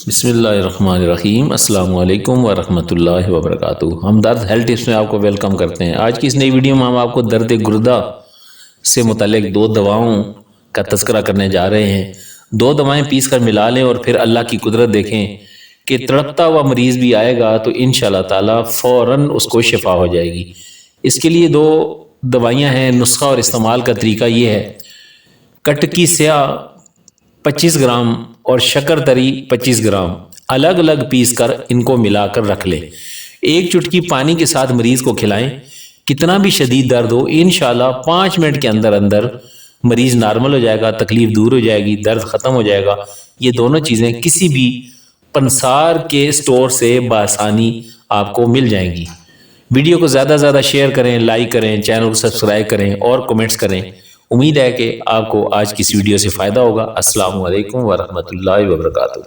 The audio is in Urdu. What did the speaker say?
بسم اللہ الرحمن الرحیم۔ السلام علیکم ورحمۃ اللہ وبرکاتہ۔ ہمدرد ہیلتھ ٹپس میں آپ کو ویلکم کرتے ہیں۔ آج کی اس نئی ویڈیو میں ہم آپ کو درد گردہ سے متعلق 2 دواؤں کا تذکرہ کرنے جا رہے ہیں۔ 2 دوائیں پیس کر ملا لیں اور پھر اللہ کی قدرت دیکھیں کہ تڑپتا ہوا مریض بھی آئے گا تو انشاءاللہ تعالی فوراً اس کو شفا ہو جائے گی۔ اس کے لیے 2 دوائیاں ہیں۔ نسخہ اور استعمال کا طریقہ یہ ہے: کٹکی سیاہ 25 گرام اور شکر تری 25 گرام الگ الگ پیس کر ان کو ملا کر رکھ لیں۔ 1 چٹکی پانی کے ساتھ مریض کو کھلائیں۔ کتنا بھی شدید درد ہو انشاءاللہ 5 منٹ کے اندر اندر مریض نارمل ہو جائے گا، تکلیف دور ہو جائے گی، درد ختم ہو جائے گا۔ یہ دونوں چیزیں کسی بھی پنسار کے سٹور سے بآسانی آپ کو مل جائیں گی۔ ویڈیو کو زیادہ زیادہ شیئر کریں، لائک کریں، چینل کو سبسکرائب کریں اور کمنٹس کریں۔ امید ہے کہ آپ کو آج کی اس ویڈیو سے فائدہ ہوگا۔ السلام علیکم ورحمۃ اللہ وبرکاتہ۔